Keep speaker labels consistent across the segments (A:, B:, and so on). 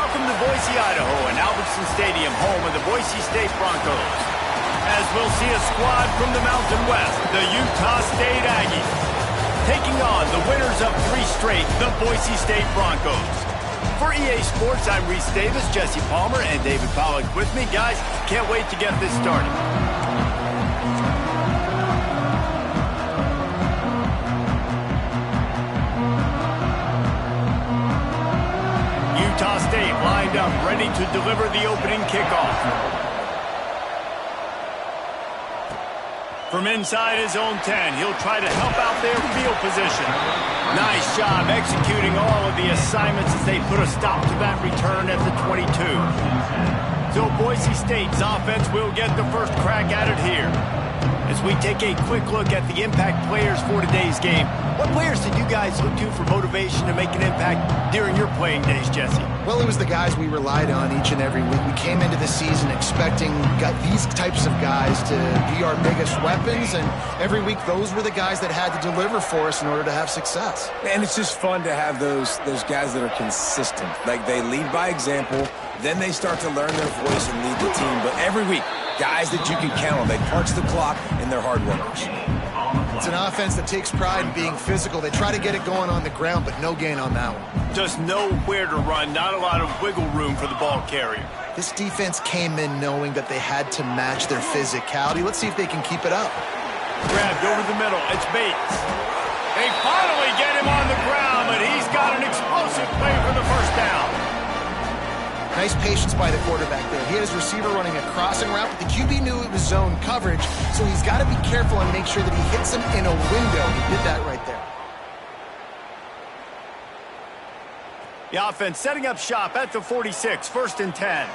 A: Welcome to Boise, Idaho, and Albertson Stadium, home of the Boise State Broncos. As we'll see a squad from the Mountain West, the Utah State Aggies, taking on the winners of 3 straight, the Boise State Broncos. For EA Sports, I'm Reese Davis, Jesse Palmer, and David Pollack with me. Guys, can't wait to get this started. Utah State lined up, ready to deliver the opening kickoff. From inside his own 10, he'll try to help out their field position. Nice job executing all of the assignments as they put a stop to that return at the 22. So Boise State's offense will get the first crack at it here. As we take a quick look at the impact players for today's game, what players did you guys look to for motivation to make an impact during your playing days, Jesse?
B: Well, it was the guys we relied on each and every week. We came into the season expecting these types of guys to be our biggest weapons, and every week those were the guys that had to deliver for us in order to have success.
C: And it's just fun to have those guys that are consistent. Like, they lead by example, then they start to learn their voice and lead the team. But every week, guys that you can count on. They punch the clock, and they're hard workers.
B: It's an offense that takes pride in being physical. They try to get it going on the ground, but no gain on that one.
A: Just know where to run, not a lot of wiggle room for the ball carrier.
B: This defense came in knowing that they had to match their physicality. Let's see if they can keep it up.
A: Grabbed over the middle. It's Bates. They finally get him on the ground, but he's got an explosive play for the first down.
B: Nice patience by the quarterback there. He had his receiver running a crossing route, but the QB knew it was zone coverage, so he's got to be careful and make sure that he hits him in a window. He did that right there.
A: The offense setting up shop at the 46, 1st and 10.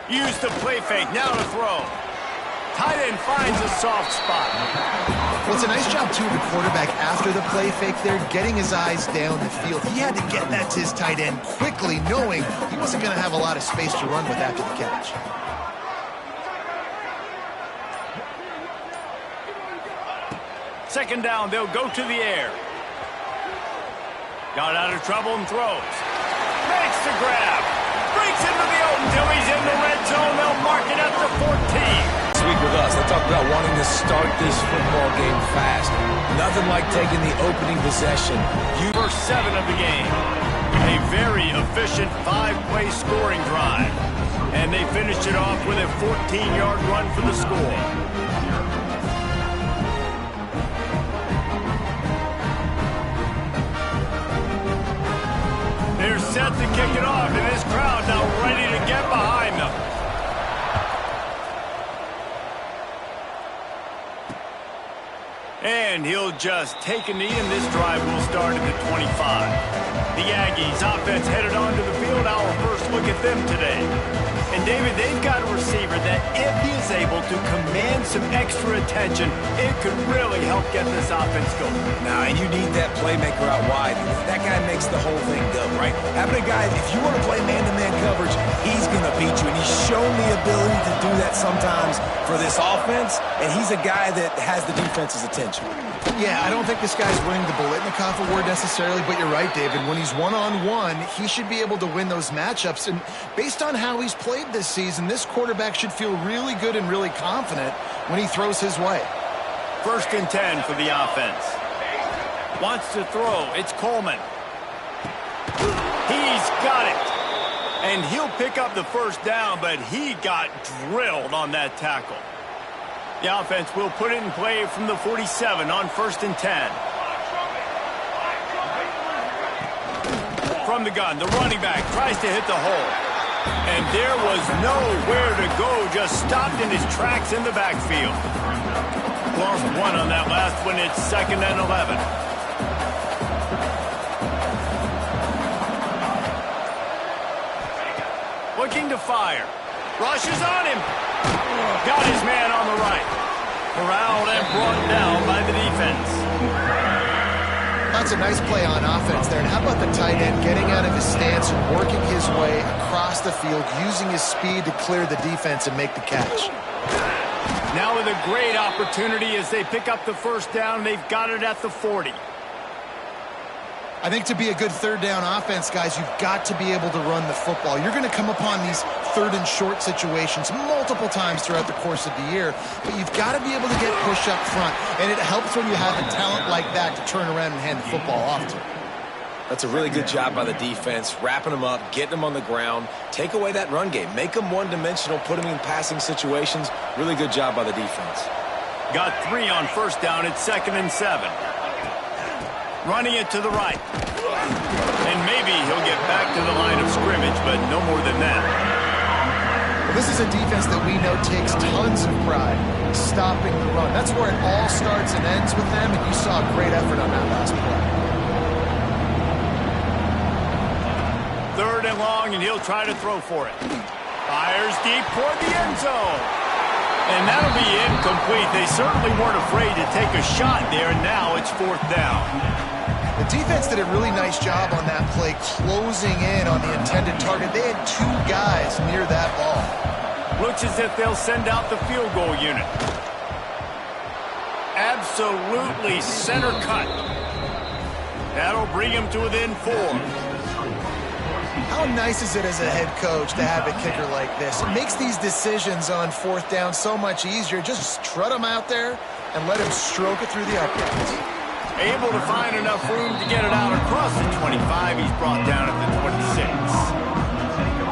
A: Use the play fake, now to throw. Tight end finds a soft spot.
B: Well, it's a nice job, too, of the quarterback after the play fake there, getting his eyes down the field. He had to get that to his tight end quickly, knowing he wasn't going to have a lot of space to run with after the catch.
A: Second down, they'll go to the air. Got out of trouble and throws. Makes the grab. Breaks into the open till he's in the red zone. They'll mark it at the 14.
C: This week with us, they talk about wanting to start this football game fast. Nothing like taking the opening possession.
A: First 7 of the game. A very efficient 5-play scoring drive. And they finished it off with a 14-yard run for the score. They're set to kick it off, and this crowd now ready to get behind them. And he'll just take a knee, and this drive will start at the 25. The Aggies offense headed onto the field. Our first look at them today. And David, they've got a receiver that if he is able to command some extra attention, it could really help get this offense going.
C: Now, and you need that playmaker out wide. That guy makes the whole thing go, right? Having a guy, if you want to play man-to-man coverage, he's going to beat you. And he's shown the ability to do that sometimes for this offense. And he's a guy that has the defense's attention.
B: Yeah, I don't think this guy's winning the Biletnikoff award necessarily, but you're right, David. When he's one-on-one, he should be able to win those matchups. And based on how he's played this season, this quarterback should feel really good and really confident when he throws his way.
A: 1st and 10 for the offense. Wants to throw. It's Coleman. He's got it. And he'll pick up the first down, but he got drilled on that tackle. The offense will put it in play from the 47 on 1st and 10. From the gun, the running back tries to hit the hole. And there was nowhere to go, just stopped in his tracks in the backfield. Lost 1 on that last one. It's 2nd and 11. Looking to fire. Rushes on him. Got his man on the right. Corralled and brought down by the defense.
B: That's a nice play on offense there. And how about the tight end getting out of his stance and working his way across the field, using his speed to clear the defense and make the catch.
A: Now with a great opportunity as they pick up the first down. They've got it at the 40.
B: I think to be a good third down offense, guys, you've got to be able to run the football. You're going to come upon these third and short situations multiple times throughout the course of the year, but you've got to be able to get push up front, and it helps when you have a talent like that to turn around and hand the football off to.
C: That's a really good job by the defense, wrapping them up, getting them on the ground, take away that run game, make them one-dimensional, put them in passing situations. Really good job by the defense.
A: Got 3 on first down. It's 2nd and 7. Running it to the right. And maybe he'll get back to the line of scrimmage, but no more than that.
B: Well, this is a defense that we know takes tons of pride stopping the run. That's where it all starts and ends with them, and you saw a great effort on that last play.
A: 3rd and long, and he'll try to throw for it. Fires deep toward the end zone. And that'll be incomplete. They certainly weren't afraid to take a shot there, and now it's 4th down.
B: The defense did a really nice job on that play, closing in on the intended target. They had 2 guys near that ball.
A: Looks as if they'll send out the field goal unit. Absolutely center cut. That'll bring him to within 4.
B: How nice is it as a head coach to have a kicker like this? It makes these decisions on 4th down so much easier. Just trot him out there and let him stroke it through the uprights.
A: Able to find enough room to get it out across the 25. He's brought down at the 26.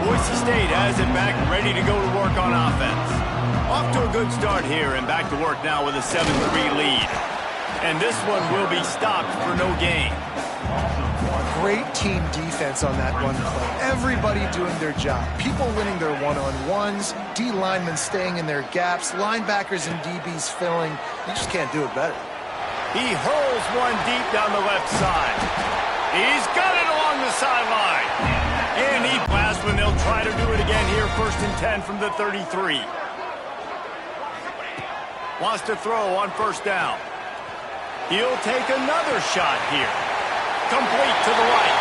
A: Boise State has it back, ready to go to work on offense. Off to a good start here, and back to work now with a 7-3 lead. And this one will be stopped for no gain.
B: Great team defense on that run play. Everybody doing their job. People winning their one-on-ones, D linemen staying in their gaps, linebackers and DBs filling. You just can't do it better.
A: He hurls one deep down the left side. He's got it along the sideline. And he blasts when they'll try to do it again here. 1st and 10 from the 33. Wants to throw on 1st down. He'll take another shot here. Complete to the right.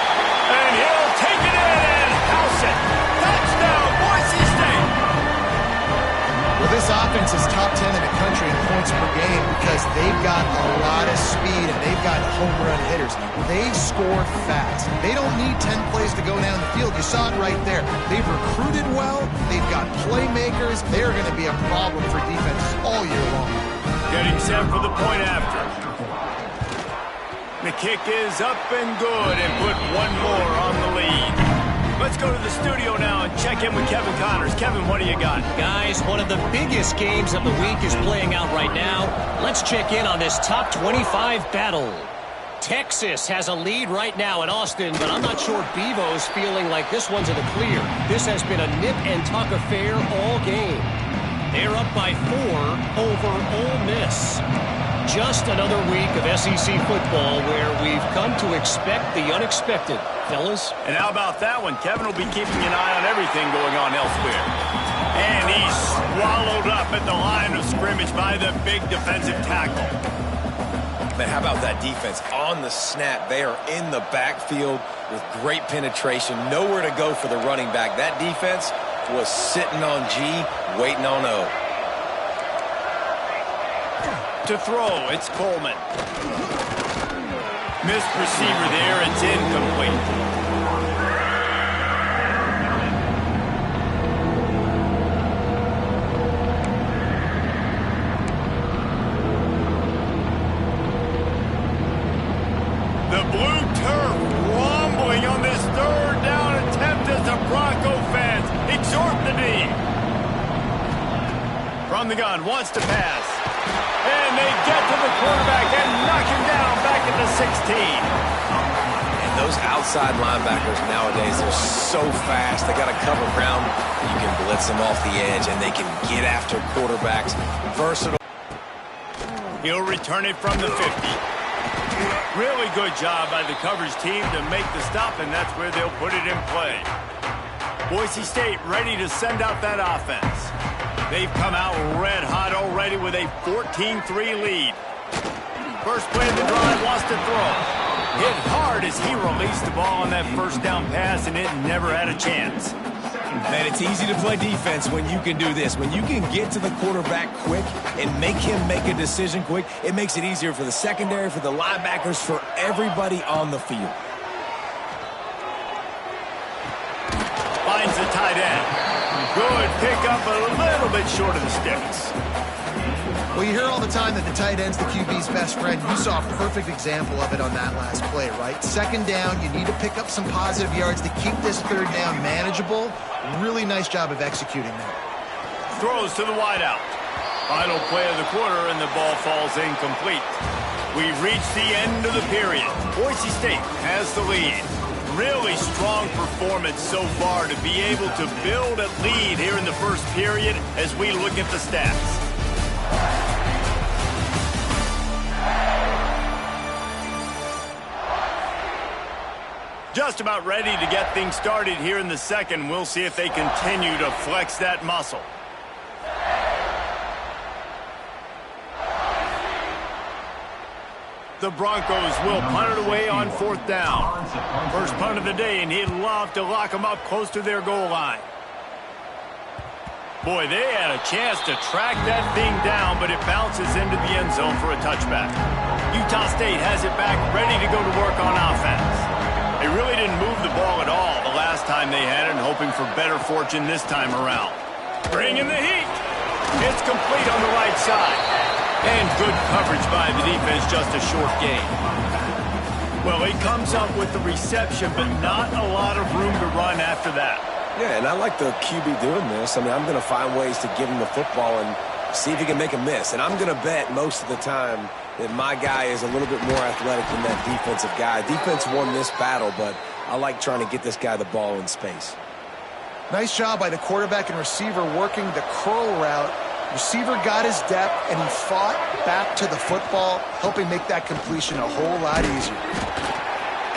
A: And he'll take it in and house it. Touchdown, Boise State.
B: Well, this offense is top 10 in the country in points per game because they've got a lot of speed and they've got home run hitters. They score fast. They don't need 10 plays to go down the field. You saw it right there. They've recruited well. They've got playmakers. They're going to be a problem for defenses all year long.
A: Getting set for the point after. The kick is up and good, and put one more on the lead. Let's go to the studio now and check in with Kevin Connors. Kevin, what do you got?
D: Guys, one of the biggest games of the week is playing out right now. Let's check in on this top 25 battle. Texas has a lead right now in Austin, but I'm not sure Bevo's feeling like this one's in the clear. This has been a nip-and-tuck affair all game. They're up by 4 over Ole Miss. Just another week of SEC football where we've come to expect the unexpected, fellas.
A: And how about that one? Kevin will be keeping an eye on everything going on elsewhere. And he's swallowed up at the line of scrimmage by the big defensive tackle.
C: Man, how about that defense? On the snap, they are in the backfield with great penetration. Nowhere to go for the running back. That defense was sitting on G, waiting on O.
A: To throw, it's Coleman. Missed receiver there, it's incomplete. The blue turf rumbling on this 3rd down attempt as the Bronco fans exhort the knee. From the gun, wants to pass. And they get to the quarterback and knock him down back at the 16.
C: And those outside linebackers nowadays, they're so fast. They got to cover ground. You can blitz them off the edge, and they can get after quarterbacks. Versatile.
A: He'll return it from the 50. Really good job by the coverage team to make the stop, and that's where they'll put it in play. Boise State ready to send out that offense. They've come out red hot already with a 14-3 lead. First play of the drive, wants to throw. Hit hard as he released the ball on that 1st down pass, and it never had a chance.
C: Man, it's easy to play defense when you can do this. When you can get to the quarterback quick and make him make a decision quick, it makes it easier for the secondary, for the linebackers, for everybody on the field.
A: Finds the tight end. Good pickup, a little bit short of the sticks.
B: Well, you hear all the time that the tight end's the QB's best friend. You saw a perfect example of it on that last play, right? Second down, you need to pick up some positive yards to keep this third down manageable. Really nice job of executing that.
A: Throws to the wideout. Final play of the quarter, and the ball falls incomplete. We've reached the end of the period. Boise State has the lead. Really strong performance so far to be able to build a lead here in the first period as we look at the stats. Just about ready to get things started here in the second. We'll see if they continue to flex that muscle. The Broncos will punt it away on fourth down. First punt of the day, and he'd love to lock them up close to their goal line. Boy, they had a chance to track that thing down, but it bounces into the end zone for a touchback. Utah State has it back, ready to go to work on offense. They really didn't move the ball at all the last time they had it, hoping for better fortune this time around. Bringing the heat. It's complete on the right side. And good coverage by the defense, just a short gain. Well, he comes up with the reception, but not a lot of room to run after that.
C: Yeah, and I like the QB doing this. I mean, I'm going to find ways to give him the football and see if he can make a miss. And I'm going to bet most of the time that my guy is a little bit more athletic than that defensive guy. Defense won this battle, but I like trying to get this guy the ball in space.
B: Nice job by the quarterback and receiver working the curl route. Receiver got his depth, and he fought back to the football, helping make that completion a whole lot easier.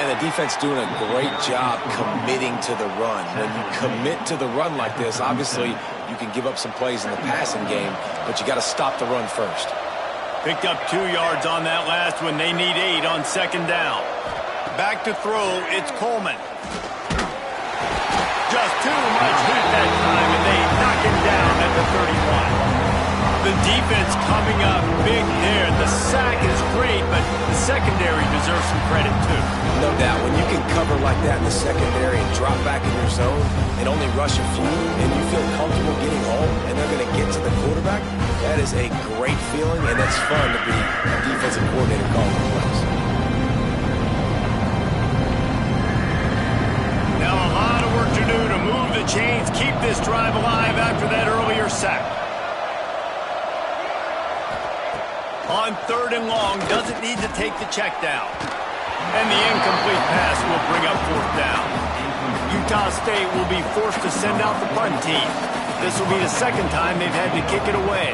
C: And the defense doing a great job committing to the run. When you commit to the run like this, obviously you can give up some plays in the passing game, but you got to stop the run first.
A: Picked up 2 yards on that last one. They need 8 on second down. Back to throw, it's Coleman. Just too much heat that time, and they knock him down at the 31. The defense coming up big there. The sack is great, but the secondary deserves some credit too.
C: No doubt. When you can cover like that in the secondary and drop back in your zone and only rush a few, and you feel comfortable getting home, and they're going to get to the quarterback, that is a great feeling, and that's fun to be a defensive coordinator calling the plays.
A: Now a lot of work to do to move the chains, keep this drive alive after that earlier sack. On third and long, doesn't need to take the check down. And the incomplete pass will bring up fourth down. Utah State will be forced to send out the punt team. This will be the second time they've had to kick it away.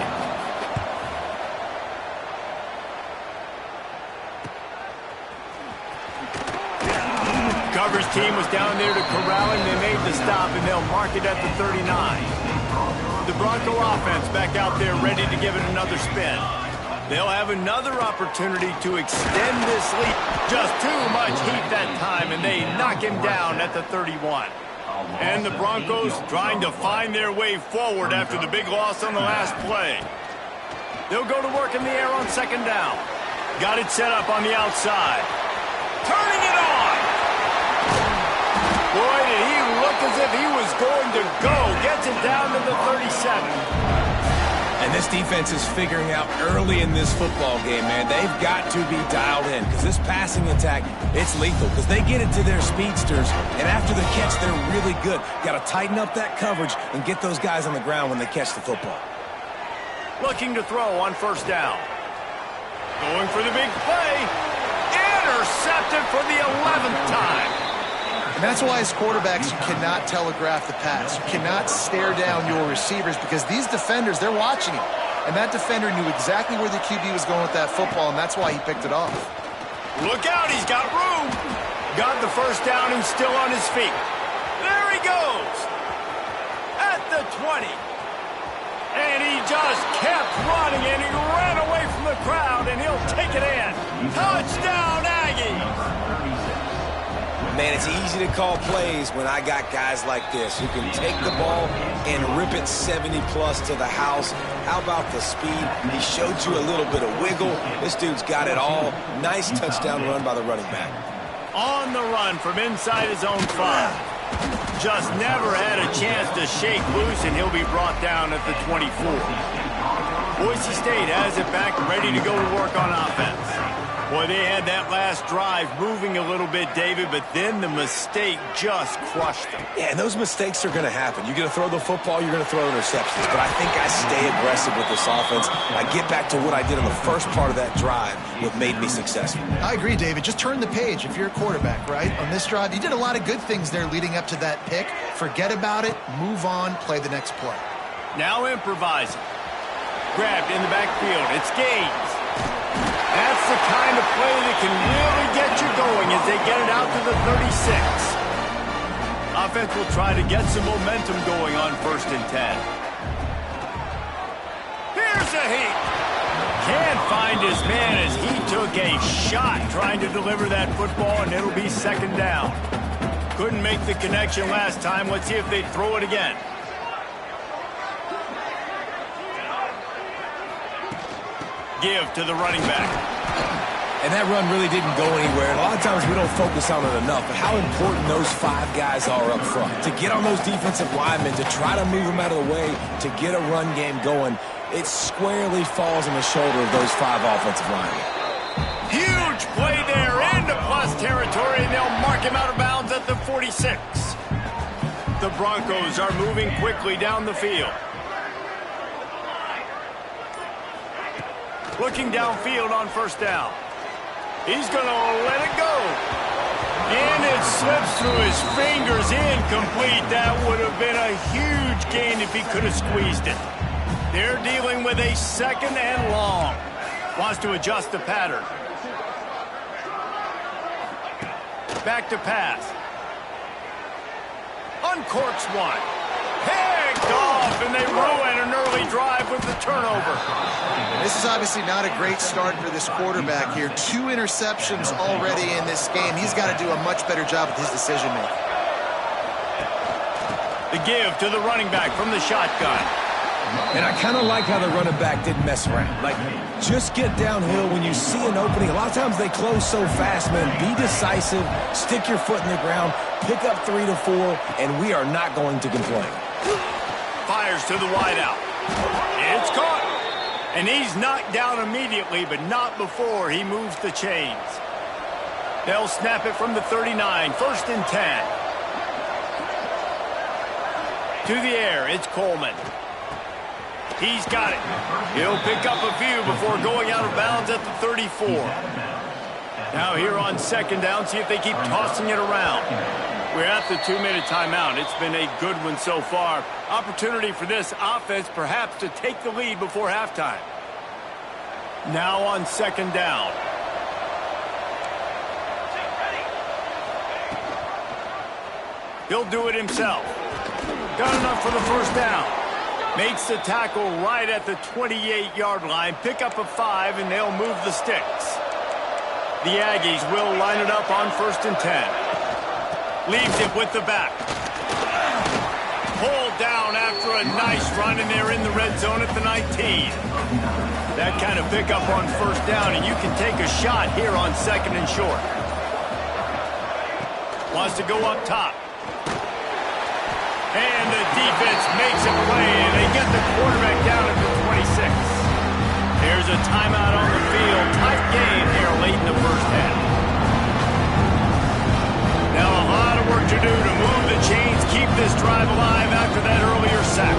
A: Coverage team was down there to corral him. They made the stop, and they'll mark it at the 39. The Bronco offense back out there ready to give it another spin. They'll have another opportunity to extend this lead. Just too much heat that time, and they knock him down at the 31. And the Broncos trying to find their way forward after the big loss on the last play. They'll go to work in the air on second down. Got it set up on the outside. Turning it on! Boy, did he look as if he was going to go. Gets it down to the 37.
C: And this defense is figuring out early in this football game, man, they've got to be dialed in because this passing attack, it's lethal because they get it to their speedsters, and after the catch, they're really good. Got to tighten up that coverage and get those guys on the ground when they catch the football.
A: Looking to throw on first down. Going for the big play. Intercepted for the 11th time.
B: And that's why as quarterbacks, you cannot telegraph the pass. You cannot stare down your receivers because these defenders, they're watching him. And that defender knew exactly where the QB was going with that football, and that's why he picked it off.
A: Look out, he's got room. Got the first down and still on his feet. There he goes. At the 20. And he just kept running, and he ran away from the crowd, and he'll take it in. Touchdown, Aggies.
C: Man, it's easy to call plays when I got guys like this who can take the ball and rip it 70-plus to the house. How about the speed? He showed you a little bit of wiggle. This dude's got it all. Nice touchdown run by the running back.
A: On the run from inside his own 5. Just never had a chance to shake loose, and he'll be brought down at the 24. Boise State has it back, ready to go to work on offense. Boy, they had that last drive moving a little bit, David, but then the mistake just crushed them.
C: Yeah, and those mistakes are going to happen. You're going to throw the football, you're going to throw interceptions. But I think I stay aggressive with this offense. I get back to what I did in the first part of that drive, what made me successful.
B: I agree, David. Just turn the page if you're a quarterback, right? On this drive, you did a lot of good things there leading up to that pick. Forget about it, move on, play the next play.
A: Now improvising. Grabbed in the backfield. It's Gaines. That's the kind of play that can really get you going as they get it out to the 36. Offense will try to get some momentum going on 1st and 10. Here's a heat. Can't find his man as he took a shot trying to deliver that football, and it'll be 2nd down. Couldn't make the connection last time. Let's see if they throw it again. Give to the running back.
C: And that run really didn't go anywhere. And a lot of times we don't focus on it enough, but how important those 5 guys are up front. To get on those defensive linemen, to try to move them out of the way, to get a run game going, it squarely falls on the shoulder of those 5 offensive linemen.
A: Huge play there into plus territory, and they'll mark him out of bounds at the 46. The Broncos are moving quickly down the field. Looking downfield on 1st down. He's going to let it go. And it slips through his fingers, incomplete. That would have been a huge gain if he could have squeezed it. They're dealing with a 2nd and long. Wants to adjust the pattern. Back to pass. Uncorks one. Picked off, and they ruin an early drive with the turnover.
B: This is obviously not a great start for this quarterback here. 2 interceptions already in this game. He's got to do a much better job with his decision-making.
A: The give to the running back from the shotgun.
C: And I kind of like how the running back didn't mess around. Like, just get downhill when you see an opening. A lot of times they close so fast, man. Be decisive, stick your foot in the ground, pick up 3 to 4, and we are not going to complain.
A: Fires to the wideout. It's caught. And he's knocked down immediately, but not before he moves the chains. They'll snap it from the 39. 1st and 10. To the air, it's Coleman. He's got it. He'll pick up a few before going out of bounds at the 34. Now here on 2nd down, see if they keep tossing it around. We're at the 2-minute timeout. It's been a good one so far. Opportunity for this offense perhaps to take the lead before halftime. Now on 2nd down. He'll do it himself. Got enough for the 1st down. Makes the tackle right at the 28-yard line. Pick up a 5, and they'll move the sticks. The Aggies will line it up on 1st and 10. Leaves it with the back. Pulled down after a nice run, and they're in the red zone at the 19. That kind of pickup on 1st down, and you can take a shot here on 2nd and short. Wants to go up top. And the defense makes a play, and they get the quarterback down at the 26. There's a timeout on the field. Tight game here late in the 1st half. Now a lot of work to do to move the chains, keep this drive alive after that earlier sack.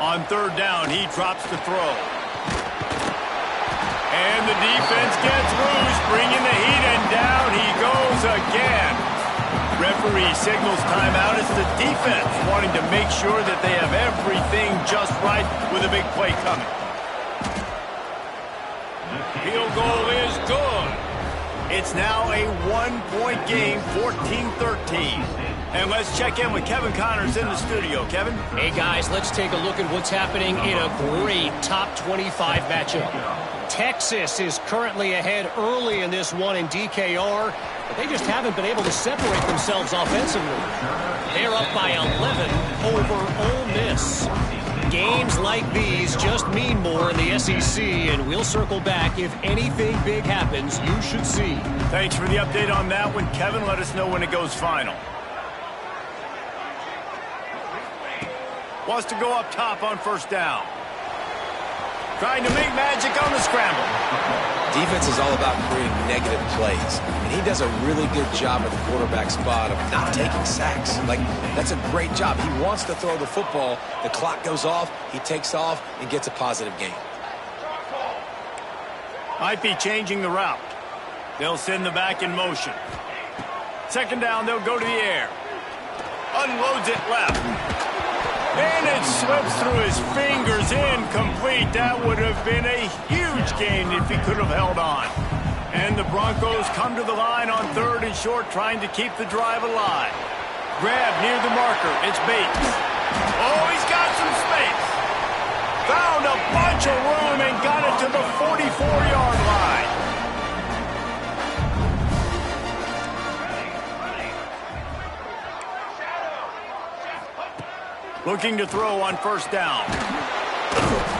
A: On 3rd down, he drops the throw. And the defense gets loose, bringing the heat, and down he goes again. Referee signals timeout. It's the defense wanting to make sure that they have everything just right with a big play coming. Field goal is good. It's now a 1-point game, 14-13. And let's check in with Kevin Connors in the studio. Kevin?
D: Hey, guys, let's take a look at what's happening in a great top 25 matchup. Texas is currently ahead early in this one in DKR, but they just haven't been able to separate themselves offensively. They're up by 11 over Ole Miss. Games like these just mean more in the SEC, and we'll circle back. If anything big happens, you should see.
A: Thanks for the update on that one, Kevin. Let us know when it goes final. Wants to go up top on first down. Trying to make magic on the scramble.
C: Defense is all about creating negative plays, and he does a really good job at the quarterback spot of not taking sacks. Like, that's a great job. He wants to throw the football. The clock goes off, he takes off, and gets a positive gain.
A: Might be changing the route. They'll send the back in motion. Second down, they'll go to the air. Unloads it left. And it slips through his fingers, incomplete. That would have been a huge gain if he could have held on. And the Broncos come to the line on 3rd and short, trying to keep the drive alive. Grab near the marker. It's Bates. Oh, he's got some space. Found a bunch of room and got it to the 44-yard line. Looking to throw on first down.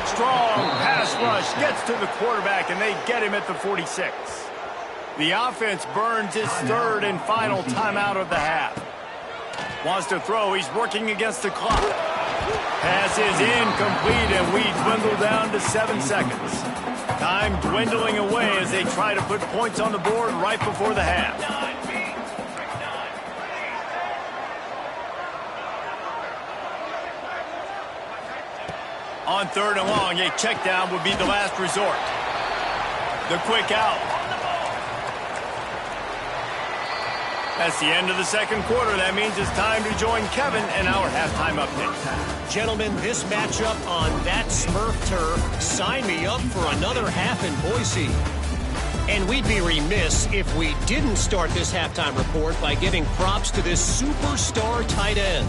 A: Strong pass rush gets to the quarterback, and they get him at the 46. The offense burns his 3rd and final timeout of the half. Wants to throw. He's working against the clock. Pass is incomplete, and we dwindle down to 7 seconds. Time dwindling away as they try to put points on the board right before the half. On 3rd and long, a check down would be the last resort. The quick out. That's the end of the second quarter. That means it's time to join Kevin in our halftime update.
D: Gentlemen, this matchup on that Smurf turf, sign me up for another half in Boise. And we'd be remiss if we didn't start this halftime report by giving props to this superstar tight end.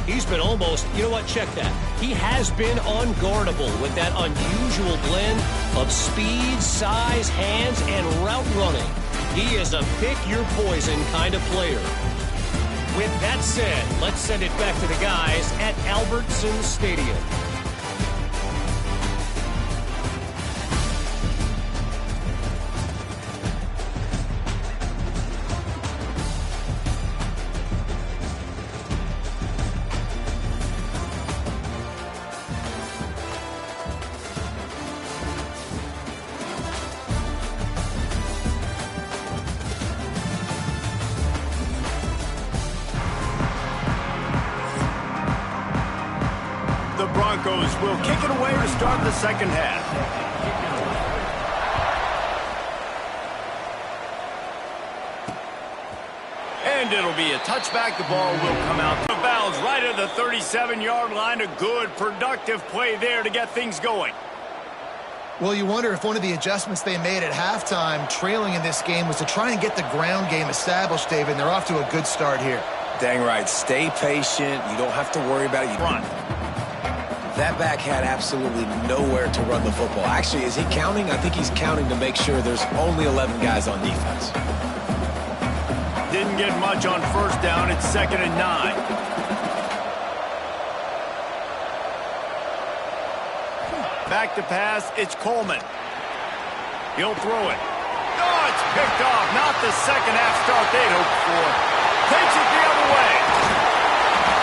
D: He's been almost, you know what, check that. He has been unguardable with that unusual blend of speed, size, hands, and route running. He is a pick-your-poison kind of player. With that said, let's send it back to the guys at Albertson Stadium.
A: The Broncos will kick it away to start the second half. And it'll be a touchback. The ball will come out of bounds right at the 37-yard line. A good, productive play there to get things going.
B: Well, you wonder if one of the adjustments they made at halftime, trailing in this game, was to try and get the ground game established, David. And they're off to a good start here.
C: Dang right. Stay patient. You don't have to worry about it.
A: Run.
C: That back had absolutely nowhere to run the football. Actually, is he counting? I think he's counting to make sure there's only 11 guys on defense.
A: Didn't get much on first down. It's 2nd and 9. Back to pass. It's Coleman. He'll throw it. Oh, it's picked off. Not the second half start they'd hoped for. Takes it the other way.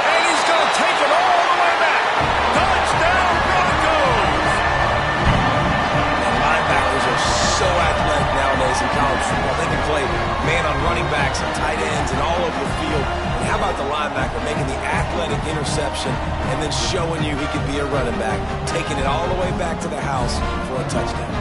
A: And he's going to take it all the way back. Touchdown, Broncos!
C: And linebackers are so athletic nowadays in college football. They can play man on running backs and tight ends and all over the field. And how about the linebacker making the athletic interception and then showing you he could be a running back, taking it all the way back to the house for a touchdown.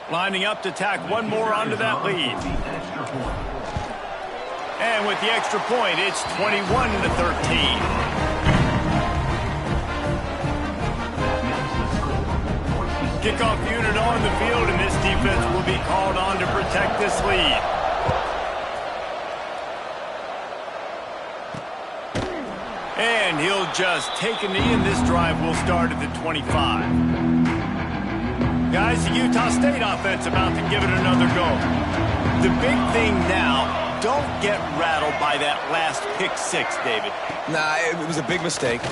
A: Lining up to tack one more onto that lead. And with the extra point, it's 21-13. Kickoff unit on the field, and this defense will be called on to protect this lead. And he'll just take a knee, and this drive will start at the 25. Guys, the Utah State offense about to give it another go. The big thing now, don't get rattled by that last pick-6, David.
C: Nah, it was a big mistake.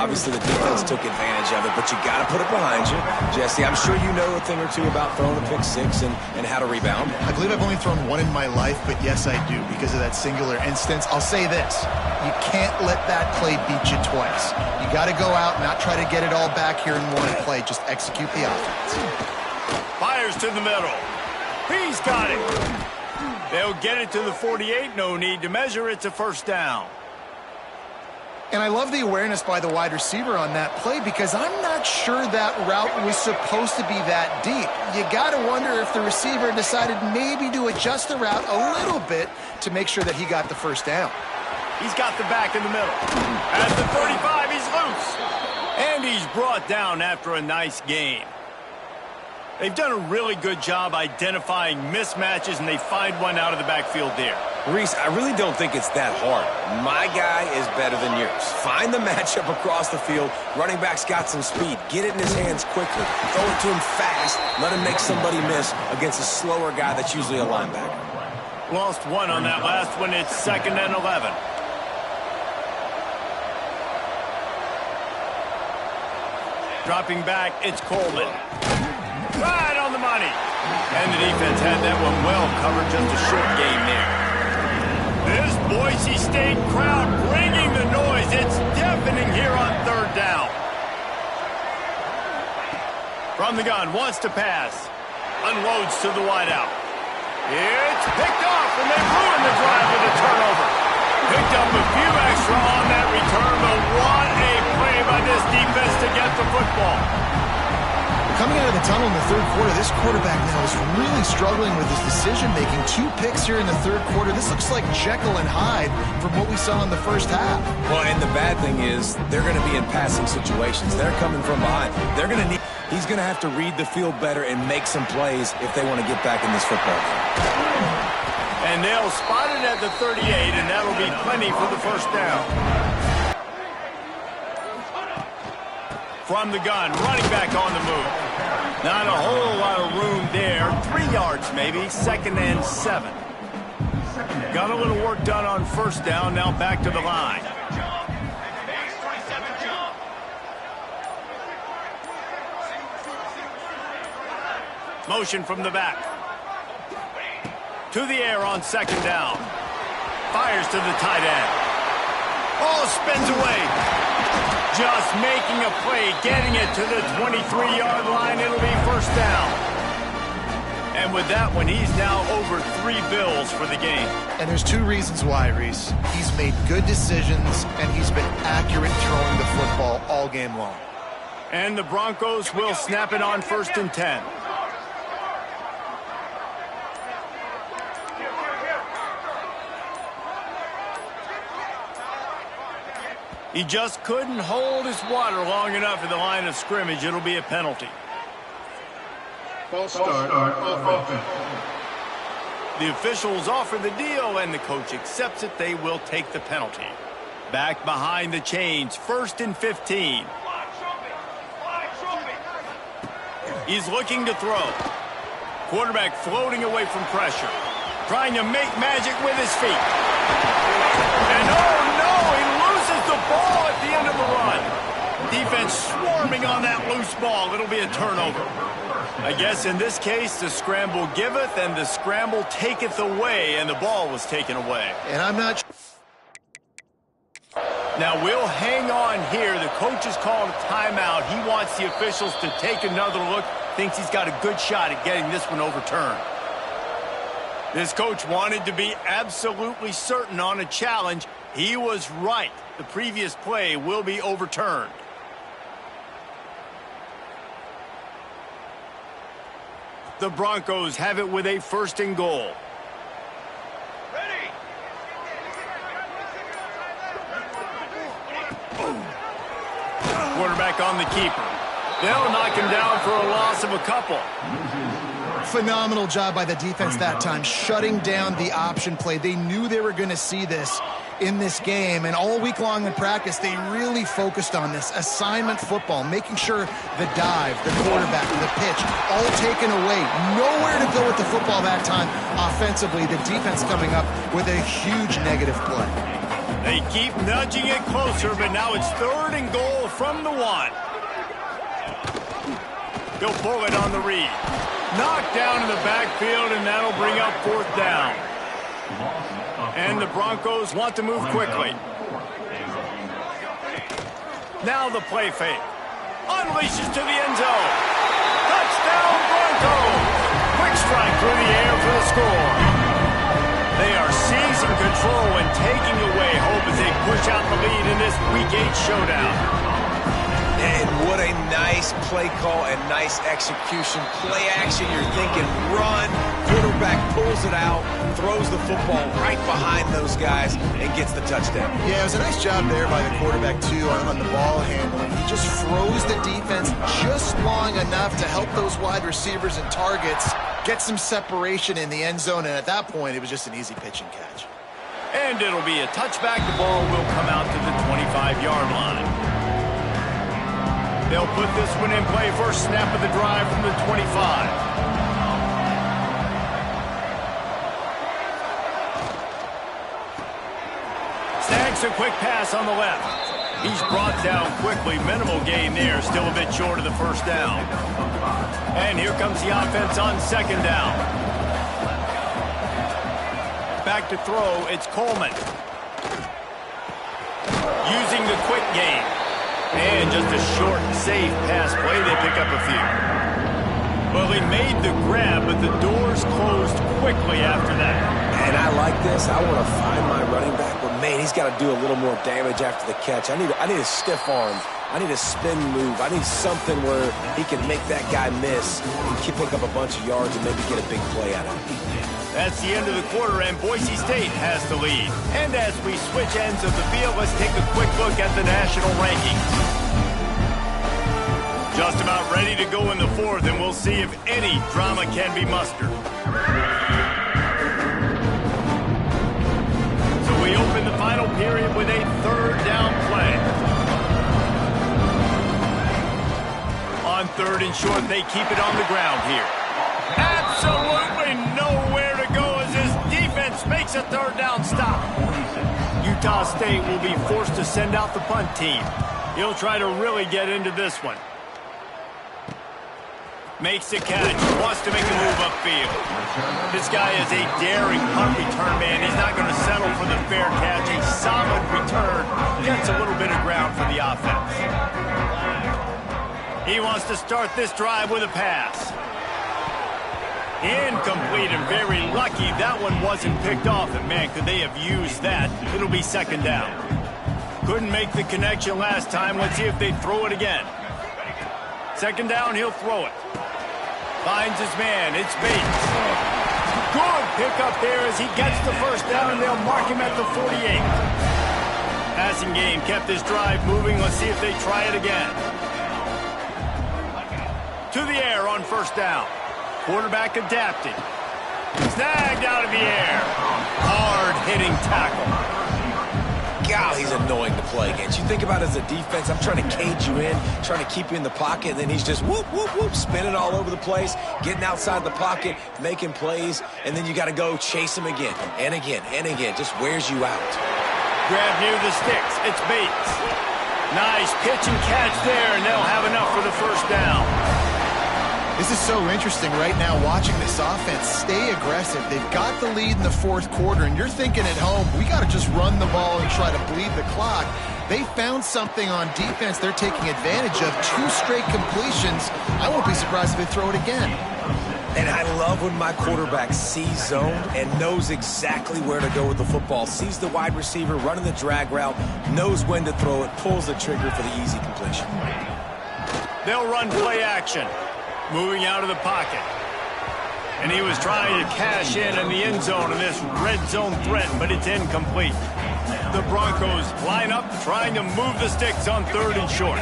C: Obviously, the defense took advantage of it, but you got to put it behind you. Jesse, I'm sure you know a thing or two about throwing a pick-6 and how to rebound.
B: I believe I've only thrown one in my life, but yes, I do, because of that singular instance. I'll say this. You can't let that play beat you twice. You got to go out, not try to get it all back here in one play. Just execute the offense.
A: Fires to the middle. He's got it. They'll get it to the 48. No need to measure. It's a first down.
B: And I love the awareness by the wide receiver on that play because I'm not sure that route was supposed to be that deep. You got to wonder if the receiver decided maybe to adjust the route a little bit to make sure that he got the first down.
A: He's got the back in the middle. At the 35, he's loose. And he's brought down after a nice gain. They've done a really good job identifying mismatches, and they find one out of the backfield there.
C: Reese, I really don't think it's that hard. My guy is better than yours. Find the matchup across the field. Running back's got some speed. Get it in his hands quickly. Throw it to him fast. Let him make somebody miss against a slower guy that's usually a linebacker.
A: Lost one on that last one. It's 2nd and 11. Dropping back, it's Coleman. Right on the money. And the defense had that one well covered. Just a short game there. This Boise State crowd bringing the noise. It's deafening here on 3rd down. From the gun, wants to pass. Unloads to the wideout. It's picked off, and they ruin the drive with a turnover. Picked up a few extra on that return, but what a play by this defense to get the football.
B: Coming out of the tunnel in the 3rd quarter, this quarterback now is really struggling with his decision-making. 2 picks here in the 3rd quarter. This looks like Jekyll and Hyde from what we saw in the first half.
C: Well, and the bad thing is they're going to be in passing situations. They're coming from behind. They're going to need. He's going to have to read the field better and make some plays if they want to get back in this football game.
A: And they'll spot it at the 38, and that'll be plenty for the first down. From the gun, running back on the move. Not a whole lot of room there. 3 yards maybe, 2nd and 7. Got a little work done on first down, now back to the line. Motion from the back. To the air on 2nd down. Fires to the tight end. Oh, spins away. Just making a play, getting it to the 23-yard line. It'll be first down. And with that one, he's now over 3 bills for the game.
B: And there's 2 reasons why, Reese. He's made good decisions, and he's been accurate throwing the football all game long.
A: And the Broncos will snap it on 1st and 10. He just couldn't hold his water long enough at the line of scrimmage. It'll be a penalty.
E: False start offense.
A: The officials offer the deal, and the coach accepts it. They will take the penalty. Back behind the chains, 1st and 15. He's looking to throw. Quarterback floating away from pressure. Trying to make magic with his feet. And oh no, he loses the ball at the end of the run. Defense swarming on that loose ball. It'll be a turnover. I guess in this case, the scramble giveth and the scramble taketh away, and the ball was taken away.
B: And I'm not sure.
A: Now we'll hang on here. The coach has called a timeout. He wants the officials to take another look. Thinks he's got a good shot at getting this one overturned. This coach wanted to be absolutely certain on a challenge. He was right. The previous play will be overturned. The Broncos have it with a 1st and goal. Quarterback on the keeper. They'll knock him down for a loss of a couple.
B: Phenomenal job by the defense that time, shutting down the option play. They knew they were going to see this in this game, and all week long in practice, they really focused on this assignment football, making sure the dive, the quarterback, the pitch, all taken away. Nowhere to go with the football that time offensively. The defense coming up with a huge negative play.
A: They keep nudging it closer, but now it's 3rd and goal from the 1. He'll pull it on the read. Knocked down in the backfield, and that'll bring up 4th down. And the Broncos want to move quickly. Now the play fake. Unleashes to the end zone. Touchdown Broncos! Quick strike through the air for the score. They are seizing control and taking away hope as they push out the lead in this Week 8 showdown.
C: And what a nice play call and nice execution. Play action, you're thinking run. Quarterback pulls it out, throws the football right behind those guys, and gets the touchdown.
B: Yeah, it was a nice job there by the quarterback, too, on the ball handling. He just froze the defense just long enough to help those wide receivers and targets get some separation in the end zone, and at that point, it was just an easy pitch and catch.
A: And it'll be a touchback. The ball will come out to the 25-yard line. They'll put this one in play. First snap of the drive from the 25. Snags a quick pass on the left. He's brought down quickly. Minimal gain there. Still a bit short of the first down. And here comes the offense on 2nd down. Back to throw. It's Coleman. Using the quick game. And just a short, safe pass play. They pick up a few. Well, he made the grab, but the doors closed quickly after that.
C: And I like this. I want to find my running back, but, man, he's got to do a little more damage after the catch. I need a stiff arm. I need a spin move. I need something where he can make that guy miss and pick up a bunch of yards and maybe get a big play out of it.
A: That's the end of the quarter, and Boise State has the lead. And as we switch ends of the field, let's take a quick look at the national rankings. Just about ready to go in the 4th, and we'll see if any drama can be mustered. So we open the final period with a 3rd down play. On 3rd and short, they keep it on the ground here. Absolutely nowhere to go as this defense makes a 3rd down stop. Utah State will be forced to send out the punt team. He'll try to really get into this one. Makes the catch, wants to make a move upfield. This guy is a daring punt return man. He's not going to settle for the fair catch. A solid return gets a little bit of ground for the offense. He wants to start this drive with a pass. Incomplete, and very lucky that one wasn't picked off. And, man, could they have used that? It'll be 2nd down. Couldn't make the connection last time. Let's see if they throw it again. 2nd down, he'll throw it. Finds his man. It's Bates. Good pickup there as he gets the 1st down, and they'll mark him at the 48. Passing game kept this drive moving. Let's see if they try it again. To the air on 1st down. Quarterback adapting. Snagged out of the air. Hard-hitting tackle.
C: God, he's annoying to play against. You think about it as a defense, I'm trying to cage you in, trying to keep you in the pocket, and then he's just whoop, whoop, whoop, spinning all over the place, getting outside the pocket, making plays, and then you got to go chase him again and again and again. Just wears you out.
A: Grab near the sticks. It's Bates. Nice pitch and catch there, and they'll have enough for the 1st down.
B: This is so interesting right now watching this offense stay aggressive. They've got the lead in the 4th quarter, and you're thinking at home, we got to just run the ball and try to bleed the clock. They found something on defense they're taking advantage of. 2 straight completions. I won't be surprised if they throw it again.
C: And I love when my quarterback sees zone and knows exactly where to go with the football. Sees the wide receiver running the drag route, knows when to throw it, pulls the trigger for the easy completion.
A: They'll run play action. Moving out of the pocket. And he was trying to cash in the end zone in this red zone threat, but it's incomplete. The Broncos line up, trying to move the sticks on 3rd and short.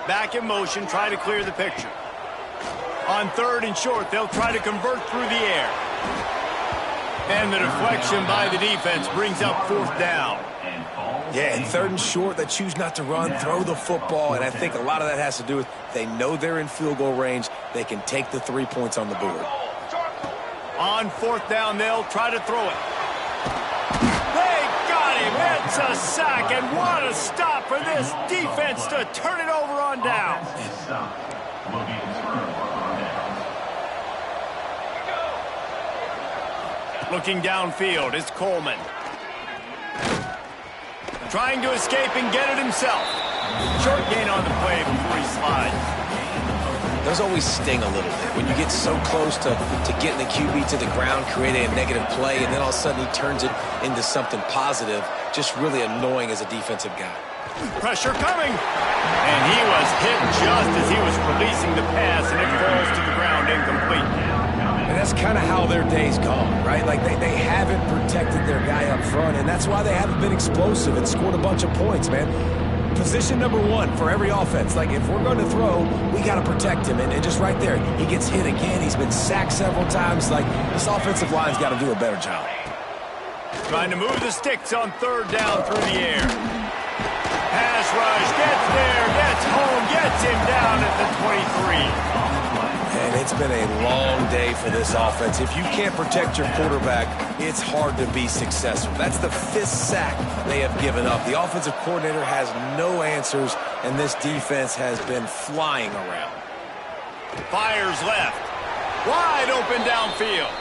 A: Back in motion, try to clear the picture. On 3rd and short, they'll try to convert through the air. And the deflection by the defense brings up 4th down.
C: Yeah, and 3rd and short, they choose not to run, throw the football, and I think a lot of that has to do with they know they're in field goal range. They can take the 3 points on the board.
A: On 4th down, they'll try to throw it. They got him. It's a sack, and what a stop for this defense to turn it over on down. Looking downfield, it's Coleman. Trying to escape and get it himself. Short gain on the play before he slides.
C: Those always sting a little bit when you get so close to getting the QB to the ground, creating a negative play, and then all of a sudden he turns it into something positive. Just really annoying as a defensive guy.
A: Pressure coming. And he was hit just as he was releasing the pass, and it falls to the ground incomplete.
C: And that's kind of how their day's gone, right? Like they haven't protected their guy up front, and that's why they haven't been explosive and scored a bunch of points, man. Position number 1 for every offense. Like, if we're going to throw, we got to protect him. And just right there, he gets hit again. He's been sacked several times. Like, this offensive line's got to do a better job.
A: Trying to move the sticks on 3rd down through the air. Pass rush, gets there, gets home, gets him down at the 23.
C: And it's been a long day for this offense. If you can't protect your quarterback, it's hard to be successful. That's the 5th sack they have given up. The offensive coordinator has no answers, and this defense has been flying around.
A: Fires left. Wide open downfield.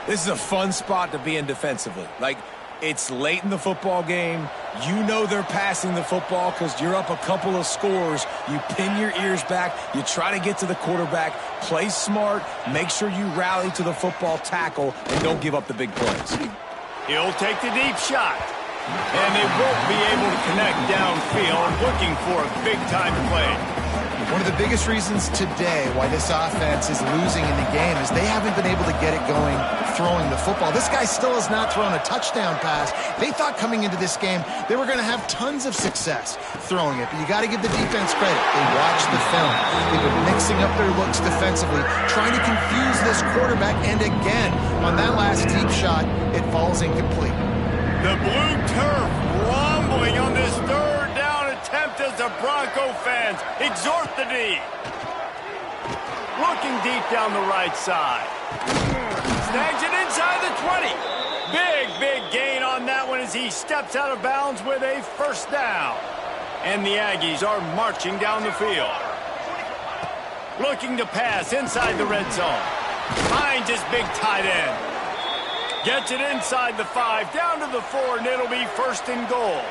C: This is a fun spot to be in defensively. Like, it's late in the football game. You know they're passing the football because you're up a couple of scores. You pin your ears back. You try to get to the quarterback. Play smart. Make sure you rally to the football tackle and don't give up the big plays.
A: He'll take the deep shot. And they won't be able to connect downfield, looking for a big-time play.
B: One of the biggest reasons today why this offense is losing in the game is they haven't been able to get it going throwing the football. This guy still has not thrown a touchdown pass. They thought coming into this game they were going to have tons of success throwing it, but you got to give the defense credit. They watched the film. They've been mixing up their looks defensively, trying to confuse this quarterback, and again, on that last deep shot, it falls incomplete.
A: The blue turf rumbling on this 3rd down attempt as the Bronco fans exhort the D. Looking deep down the right side. Snags it inside the 20. Big gain on that one as he steps out of bounds with a 1st down. And the Aggies are marching down the field. Looking to pass inside the red zone. Finds his big tight end. Gets it inside the 5, down to the 4, and it'll be 1st and goal.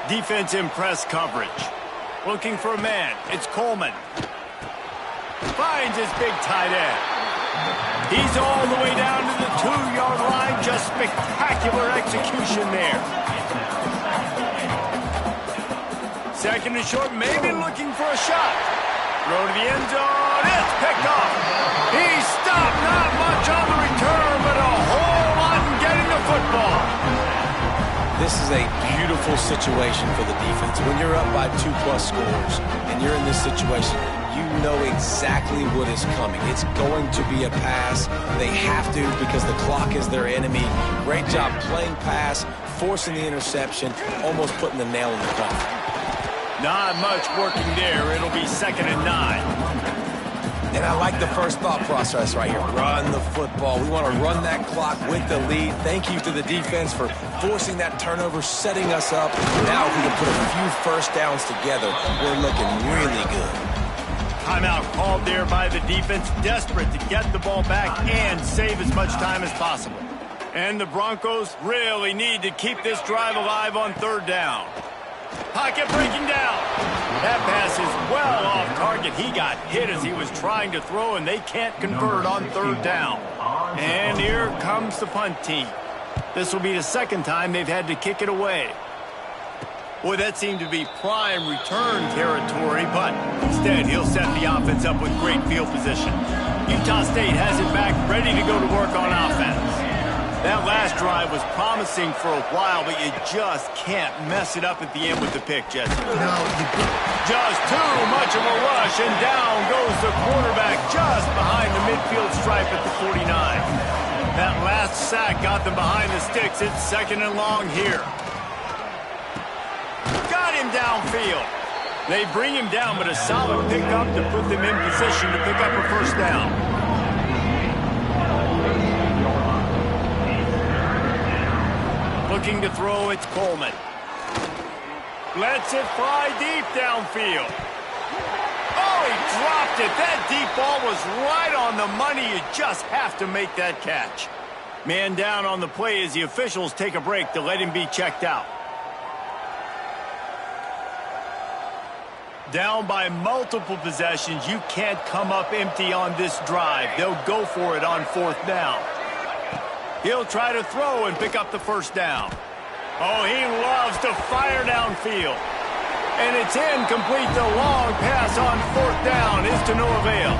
A: Defense in press coverage. Looking for a man. It's Coleman. Finds his big tight end. He's all the way down to the 2-yard line. Just spectacular execution there. 2nd and short, maybe looking for a shot. Throw to the end zone. It's picked off. He stopped, not much on the return, but a whole lot in getting the football.
C: This is a beautiful situation for the defense. When you're up by 2+ scores and you're in this situation, you know exactly what is coming. It's going to be a pass. They have to because the clock is their enemy. Great job playing pass, forcing the interception, almost putting the nail in the coffin.
A: Not much working there. It'll be 2nd and 9.
C: And I like the first thought process right here. Run the football. We want to run that clock with the lead. Thank you to the defense for forcing that turnover, setting us up. Now if we can put a few 1st downs together, we're looking really good.
A: Timeout called there by the defense, desperate to get the ball back and save as much time as possible. And the Broncos really need to keep this drive alive on 3rd down. Pocket breaking down. That pass is well off target. He got hit as he was trying to throw, and they can't convert on 3rd down. And here comes the punt team. This will be the 2nd time they've had to kick it away. Boy, that seemed to be prime return territory, but instead he'll set the offense up with great field position. Utah State has it back, ready to go to work on offense. That last drive was promising for a while, but you just can't mess it up at the end with the pick, Jesse.
B: No,
A: Just too much of a rush, and down goes the quarterback just behind the midfield stripe at the 49. That last sack got them behind the sticks. It's 2nd and long here. Got him downfield. They bring him down, but a solid pickup to put them in position to pick up a first down. Looking to throw, it's Coleman. Lets it fly deep downfield. Oh, he dropped it. That deep ball was right on the money. You just have to make that catch. Man down on the play as the officials take a break to let him be checked out. Down by multiple possessions, you can't come up empty on this drive. They'll go for it on 4th down. He'll try to throw and pick up the first down. Oh, he loves to fire downfield. And it's incomplete. The long pass on 4th down is to no avail.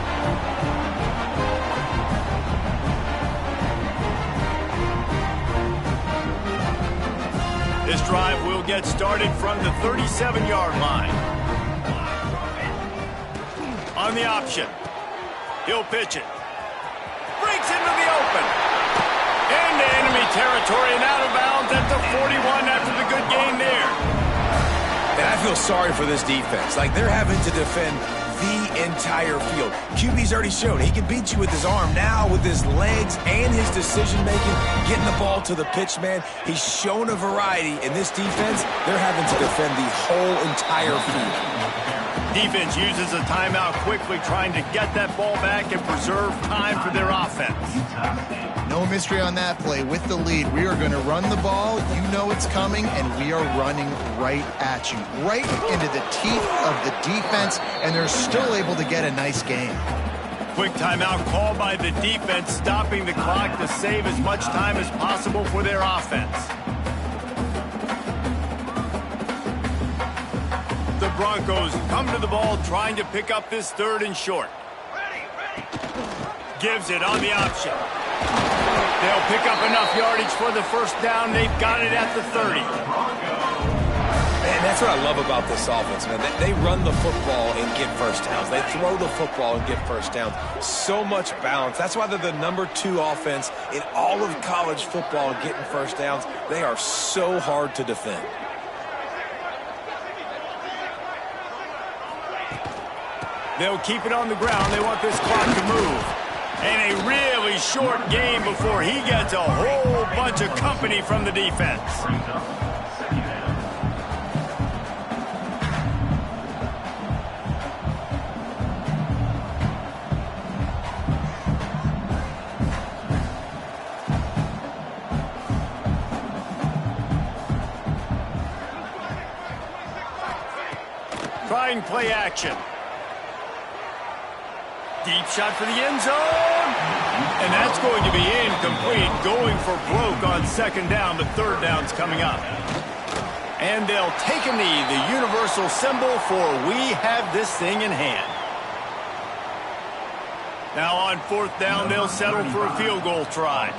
A: This drive will get started from the 37-yard line. On the option. He'll pitch it. Breaks into the open. Into enemy territory and out of bounds at the 41 after the good gain there.
C: And I feel sorry for this defense. Like, they're having to defend the entire field. QB's already shown he can beat you with his arm. Now with his legs and his decision-making, getting the ball to the pitch man, he's shown a variety. In this defense, they're having to defend the whole entire field.
A: Defense uses a timeout quickly, trying to get that ball back and preserve time for their offense.
B: no mystery on that play. With the lead, we are going to run the ball. You know it's coming, and we are running right at you, right into the teeth of the defense, and they're still able to get a nice gain.
A: Quick timeout called by the defense, stopping the clock to save as much time as possible for their offense. The Broncos come to the ball trying to pick up this 3rd and short. Gives it on the option. They'll pick up enough yardage for the first down. They've got it at the 30.
C: Man, that's what I love about this offense, man. They run the football and get first downs. They throw the football and get first downs. So much balance. That's why they're the #2 offense in all of college football getting first downs. They are so hard to defend.
A: They'll keep it on the ground. They want this clock to move. And a really short game before he gets a whole bunch of company from the defense. Trying play action. Deep shot for the end zone. And that's going to be incomplete. Going for broke on 2nd down. The 3rd down's coming up. And they'll take a knee, the universal symbol for we have this thing in hand. Now on 4th down, they'll settle for a field goal try.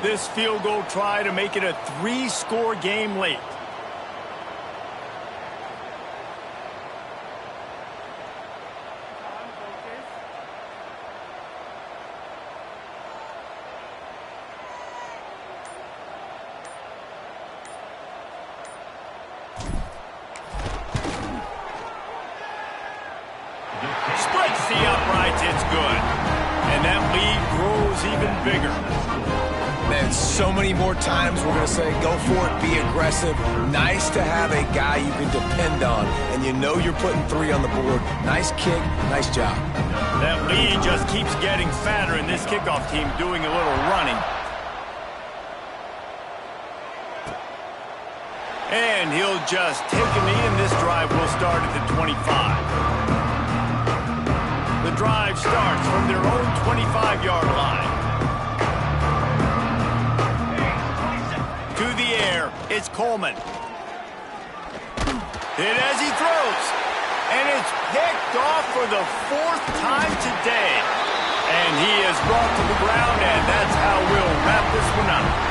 A: This field goal try to make it a 3-score game late. Splits the uprights, it's good. And that lead grows even bigger.
C: Man, so many more times we're going to say, go for it, be aggressive. Nice to have a guy you can depend on, and you know you're putting 3 on the board. Nice kick, nice job.
A: That lead just keeps getting fatter, and this kickoff team doing a little running. And he'll just take a knee, and this drive will start at the 25. The drive starts from their own 25-yard line. To the air, it's Coleman. Hit as he throws. And it's picked off for the 4th time today. And he is brought to the ground, and that's how we'll wrap this one up.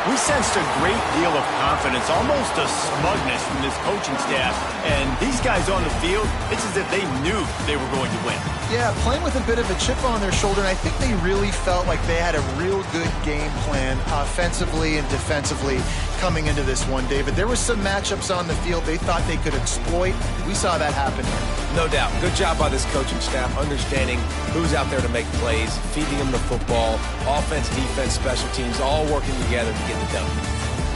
A: We sensed a great deal of confidence, almost a smugness from this coaching staff. And these guys on the field, it's as if they knew they were going to win.
B: Yeah, playing with a bit of a chip on their shoulder, and I think they really felt like they had a real good game plan offensively and defensively coming into this one, David. There were some matchups on the field they thought they could exploit. We saw that happen here.
C: No doubt. Good job by this coaching staff, understanding who's out there to make plays, feeding them the football, offense, defense, special teams, all working together to get the done.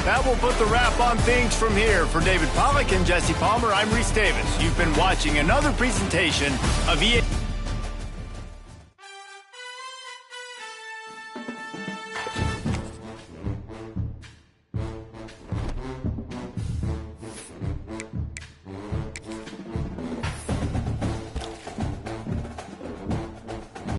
A: That will put the wrap on things from here. For David Pollack and Jesse Palmer, I'm Reese Davis. You've been watching another presentation of EA.